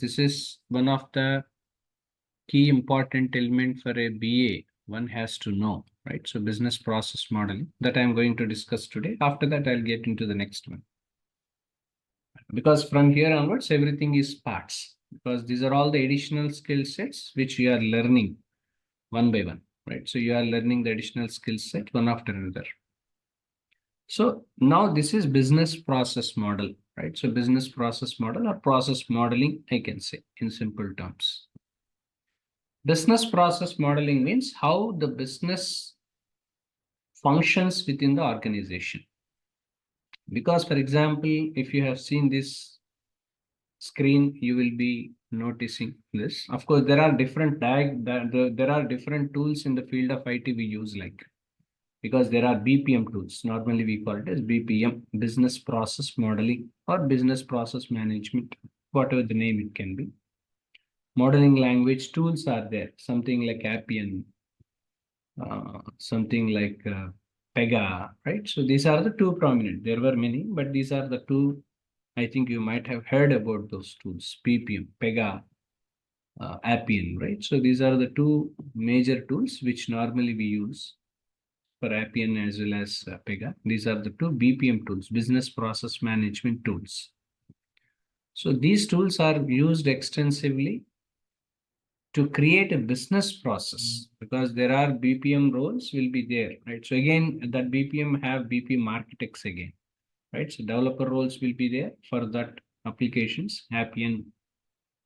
This is one of the key important element for a BA one has to know, right? So business process modeling that I'm going to discuss today. After that, I'll get into the next one. Because from here onwards, everything is parts. Because these are all the additional skill sets which you are learning one by one, right? So you are learning the additional skill set one after another. So now this is business process model, right? So business process model or process modeling, I can say in simple terms. Business process modeling means how the business functions within the organization. Because, for example, if you have seen this screen, you will be noticing this. Of course, there are different there are different tools in the field of IT we use, like, because there are BPM tools. Normally we call it as BPM, business process modeling or business process management, whatever the name it can be. Modeling language tools are there, something like Appian, something like Pega, right? So these are the two prominent. There were many, but these are the two. I think you might have heard about those tools: BPM, Pega, Appian, right? So these are the two major tools which normally we use for Appian as well as Pega. These are the two BPM tools, business process management tools. So these tools are used extensively to create a business process, because there are BPM roles will be there, right? So again, that BPM have BPM architects again, right? So developer roles will be there for that applications, Appian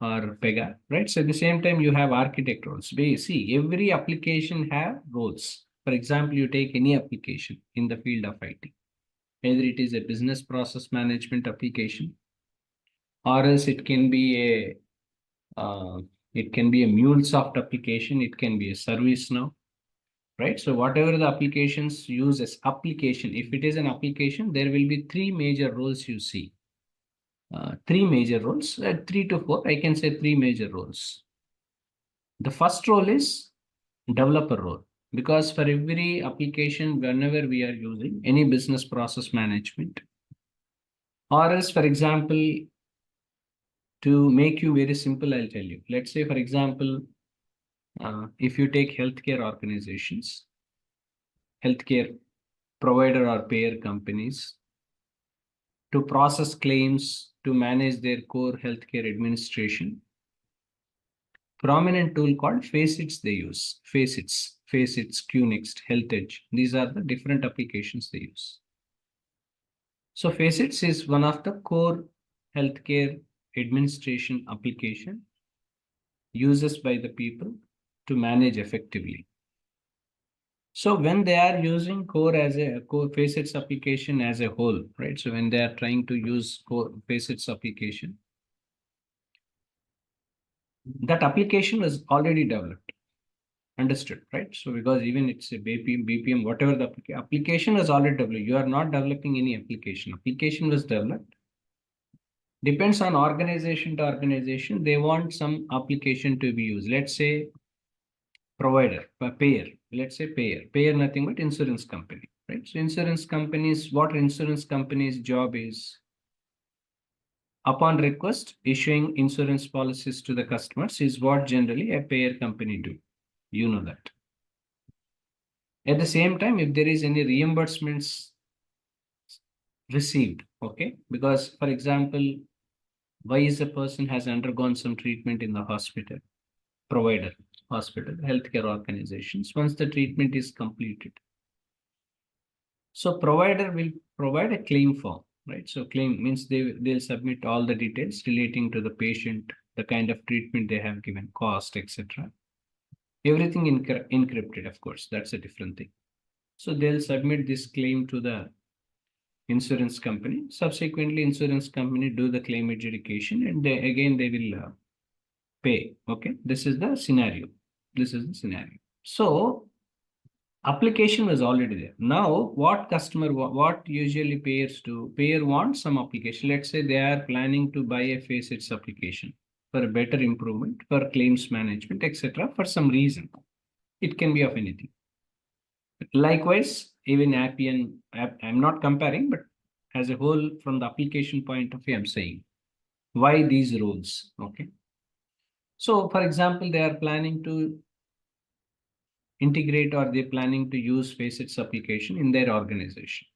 or Pega, right? So at the same time, you have architect roles. See, every application have roles. For example, you take any application in the field of IT, either it is a business process management application, or else it can be a MuleSoft application, it can be a ServiceNow, right? So whatever the applications use as application, if it is an application, there will be three major roles you see. Three major roles, 3 to 4, I can say three major roles. The first role is developer role, because for every application, whenever we are using any business process management, or else, for example, to make you very simple, I'll tell you. Let's say, for example, if you take healthcare organizations, healthcare provider or payer companies, to process claims, to manage their core healthcare administration, prominent tool called Facets they use. Facets, QNext, HealthEdge. These are the different applications they use. So Facets is one of the core healthcare administration application uses by the people to manage effectively. So when they are using core as a core Facets application as a whole, right? So when they are trying to use core Facets application, that application was already developed. Understood, right? So because even it's a BPM, whatever the application was already developed, you are not developing any application. Application was developed. Depends on organization to organization. They want some application to be used. Let's say provider, payer. Let's say payer, nothing but insurance company, right? So insurance companies, what insurance companies' job is, upon request, issuing insurance policies to the customers is what generally a payer company do. You know that. At the same time, if there is any reimbursements received, okay, because for example, why is a person has undergone some treatment in the hospital, provider, hospital, healthcare organizations, once the treatment is completed. So provider will provide a claim form, right? So claim means they'll submit all the details relating to the patient, the kind of treatment they have given, cost, etc. Everything encrypted, of course, that's a different thing. So they'll submit this claim to the insurance company. Subsequently, insurance company do the claim adjudication, and they will pay. Okay, this is the scenario. So application was already there. Now, what usually payers do? Payer wants some application. Let's say they are planning to buy a Facets application for a better improvement, for claims management, etc. For some reason, it can be of anything. Likewise, even Appian, I'm not comparing, but as a whole, from the application point of view, I'm saying why these rules. Okay. So for example, they are planning to integrate or they're planning to use Facets application in their organization.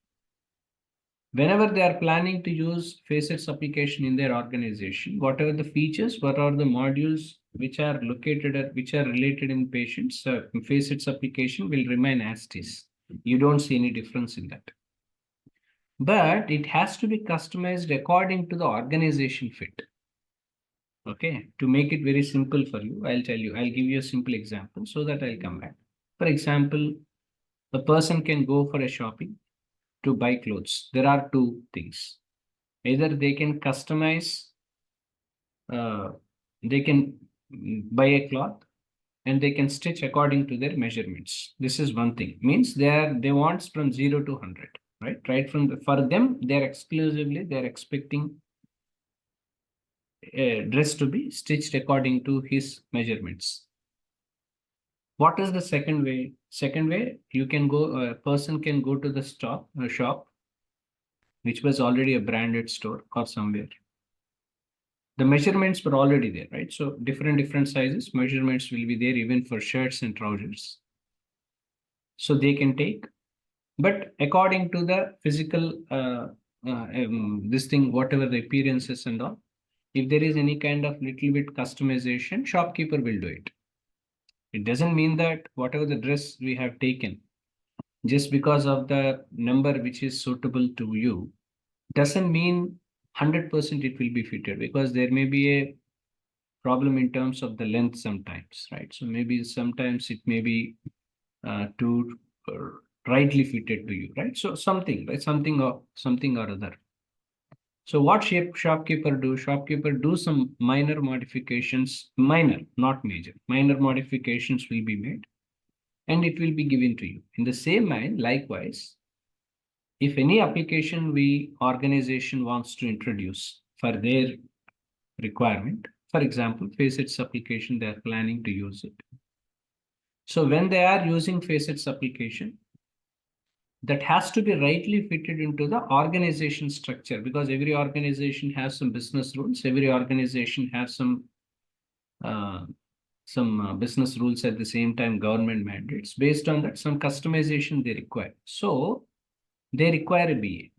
Whenever they are planning to use Facets application in their organization, whatever the features, what are the modules which are located at, which are related in patients, Facets application will remain as it is. You don't see any difference in that. But it has to be customized according to the organization fit. Okay, to make it very simple for you, I'll give you a simple example so that I'll come back. For example, a person can go for a shopping to buy clothes. There are two things. Either they can customize, uh, they can buy a cloth and they can stitch according to their measurements. This is one thing. Means they want from 0 to 100, right? Right from for them, they're expecting a dress to be stitched according to his measurements. What is the second way? Second way, you can go, a person can go to the shop, which was already a branded store or somewhere. The measurements were already there, right? So different sizes, measurements will be there even for shirts and trousers. So they can take, but according to the physical, this thing, whatever the appearances and all, if there is any kind of little bit customization, shopkeeper will do it. It doesn't mean that whatever the dress we have taken, just because of the number which is suitable to you, doesn't mean 100% it will be fitted, because there may be a problem in terms of the length sometimes, right? So maybe sometimes it may be too rightly fitted to you, right? So something, right? Something or other. So what shopkeeper do? Shopkeeper do some minor modifications, minor, not major. Minor modifications will be made and it will be given to you. In the same line, likewise, if any application we organization wants to introduce for their requirement, for example, Facets application, they are planning to use it. So when they are using Facets application, that has to be rightly fitted into the organization structure, because every organization has some business rules. Every organization has uh, some business rules, at the same time government mandates. Based on that, some customization they require. So they require a BA.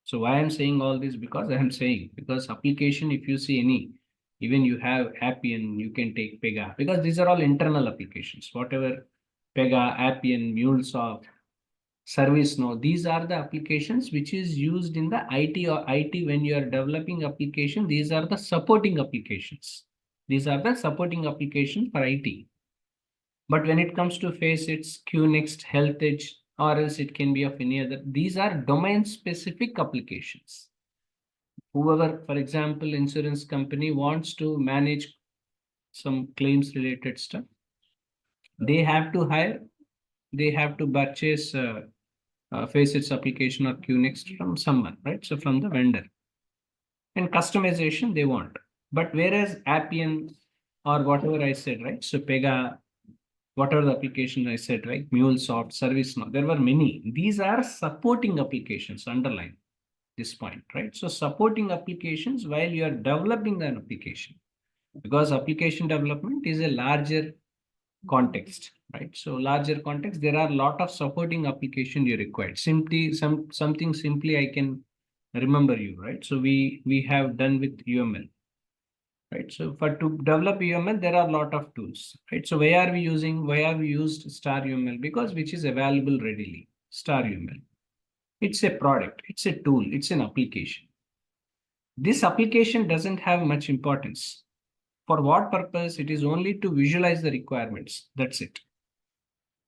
So why I'm saying all this? Because I am saying, because application, if you see any, even you have Appian, you can take Pega, because these are all internal applications. Whatever Pega, Appian, MuleSoft, ServiceNow, these are the applications which is used in the IT or IT when you are developing application. These are the supporting applications. These are the supporting applications for IT. But when it comes to Facets, QNext, Health Edge, or else it can be of any other, these are domain specific applications. Whoever, for example, insurance company wants to manage some claims related stuff, they have to hire, they have to purchase Facets application or QNext from someone, right? So from the vendor. And customization they want. But whereas Appian or whatever I said, right? So Pega, whatever the application I said, right? MuleSoft, ServiceNow, there were many. These are supporting applications, underline this point, right? So supporting applications while you are developing an application, because application development is a larger context, right? So larger context, there are a lot of supporting application you required. Simply something simply I can remember you, right? So we have done with UML, right? So for to develop UML, there are a lot of tools, right? So why are we used star UML? Because which is available readily, star UML. It's a product, it's a tool, it's an application. This application doesn't have much importance. For what purpose? It is only to visualize the requirements. That's it.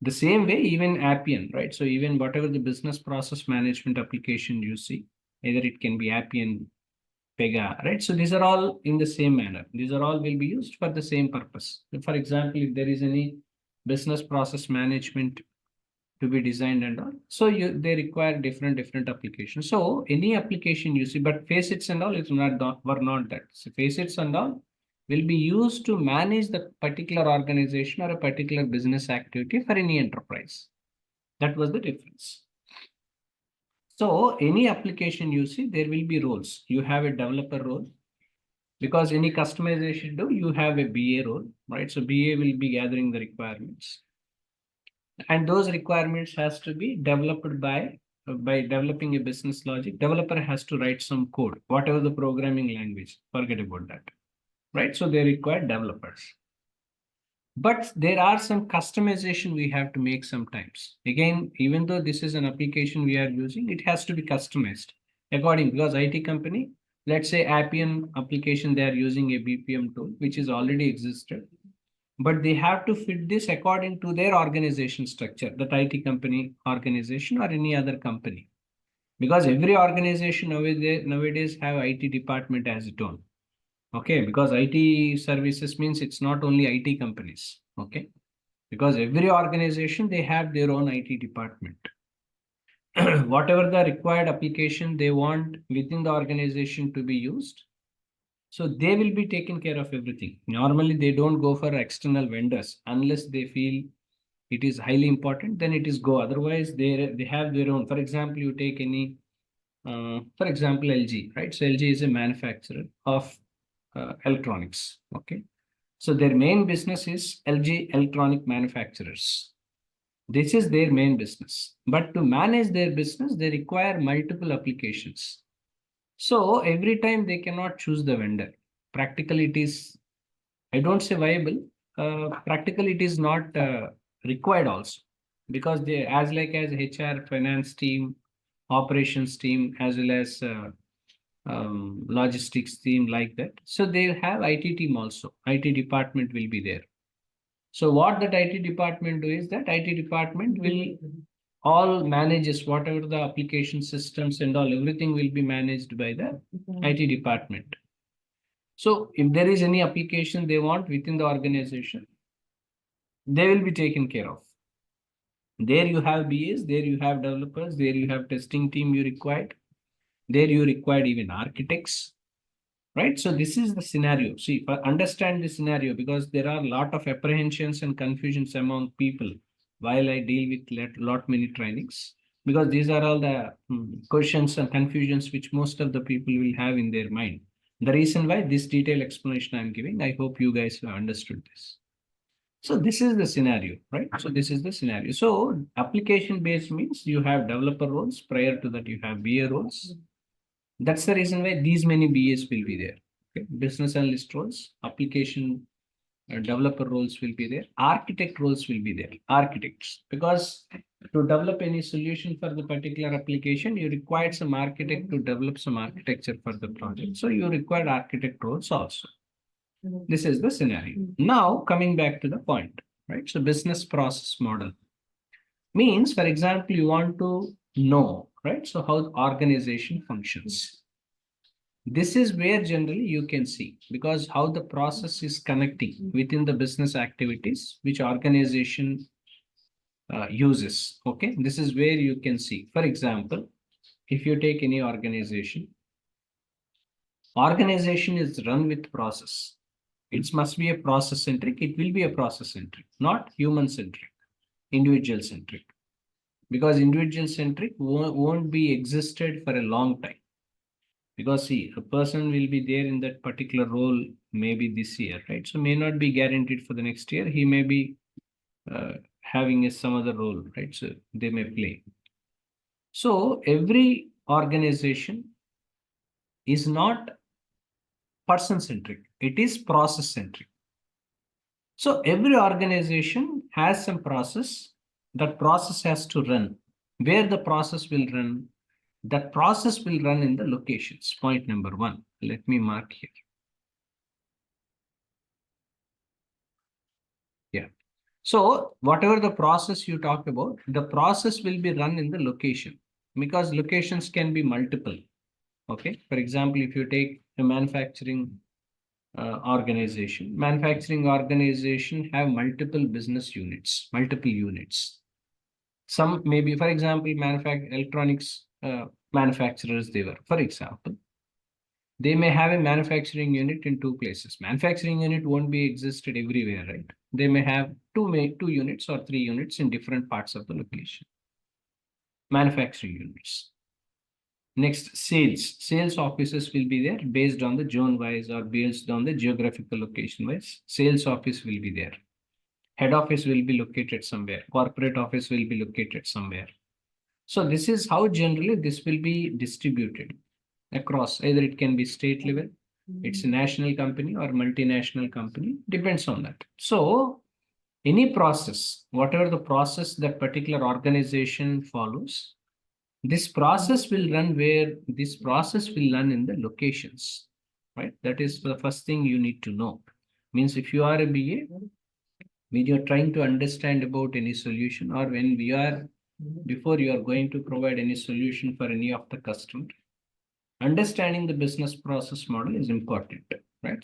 The same way, even Appian, right? So even whatever the business process management application you see, either it can be Appian, Pega, right? So these are all in the same manner. These are all will be used for the same purpose. So for example, if there is any business process management to be designed and all, so they require different applications. So any application you see, but Facets and all, it's not were not that. So Facets and all will be used to manage the particular organization or a particular business activity for any enterprise. That was the difference. So any application you see, there will be roles. You have a developer role, Because any customization do, you have a BA role, right? So BA will be gathering the requirements, and those requirements has to be developed by developing a business logic. Developer has to write some code, whatever the programming language, forget about that, right? So they require developers. But there are some customization we have to make sometimes. Again, even though this is an application we are using, it has to be customized according, because IT company, let's say Appian application, they are using a BPM tool, which is already existed, but they have to fit this according to their organization structure, that IT company organization or any other company. Because every organization nowadays have IT department as its own. Okay, because IT services means it's not only IT companies. Okay, because every organization they have their own IT department. Whatever the required application they want within the organization to be used, so they will be taking care of everything. Normally, they don't go for external vendors unless they feel it is highly important. Then it is go. Otherwise, they have their own. For example, you take any, for example, LG, right? So LG is a manufacturer of electronics. Okay, so their main business is LG Electronic Manufacturers. This is their main business. But to manage their business, they require multiple applications. So every time they cannot choose the vendor. Practically, it is, I don't say viable. Practically, it is not required also, because they, as like as HR, finance team, operations team, as well as logistics team, like that. So they have IT team also. IT department will be there. So what that IT department do is that IT department will all manages whatever the application systems and all, everything will be managed by the IT department. So if there is any application they want within the organization, they will be taken care of. There you have BAs, there you have developers, there you have testing team you required, there you required even architects, right? So this is the scenario. See, understand the scenario, because there are a lot of apprehensions and confusions among people while I deal with lot many trainings, because these are all the questions and confusions which most of the people will have in their mind. The reason why this detailed explanation I'm giving, I hope you guys have understood this. So this is the scenario, right? So this is the scenario. So application based means you have developer roles. Prior to that, you have BA roles. That's the reason why these many BAs will be there. Okay? Business analyst roles, application developer roles will be there. Architect roles will be there. Architects, because to develop any solution for the particular application, you require some architect to develop some architecture for the project. So you require architect roles also. This is the scenario. Now, coming back to the point, right? So business process model means, for example, you want to know, right? So how the organization functions. This is where generally you can see, because how the process is connecting within the business activities, which organization uses. Okay, this is where you can see. For example, if you take any organization is run with process. It must be a process centric. It will be a process centric, not human centric, individual centric. Because individual centric won't be existed for a long time. Because see, a person will be there in that particular role maybe this year, right? So may not be guaranteed for the next year. He may be having some other role, right? So they may play. So every organization is not person centric. It is process centric. So every organization has some process. That process has to run. Where the process will run, that process will run in the locations. Point number one. Let me mark here. Yeah. So whatever the process you talk about, the process will be run in the location, because locations can be multiple. Okay. For example, if you take a manufacturing manufacturing organization have multiple business units, multiple units. Some maybe, for example, electronics manufacturers, they were, for example, they may have a manufacturing unit in two places. Manufacturing unit won't be existed everywhere, right? They may have two units or three units in different parts of the location. Manufacturing units. Next, sales. Sales offices will be there based on the zone wise or based on the geographical location wise. Sales office will be there. Head office will be located somewhere. Corporate office will be located somewhere. So this is how generally this will be distributed across. Either it can be state level, it's a national company or multinational company, depends on that. So any process, whatever the process that particular organization follows, this process will run where this process will run in the locations, right? That is the first thing you need to know. Means if you are a BA, when you're trying to understand about any solution, or when we are before you are going to provide any solution for any of the customer, understanding the business process model is important, right? So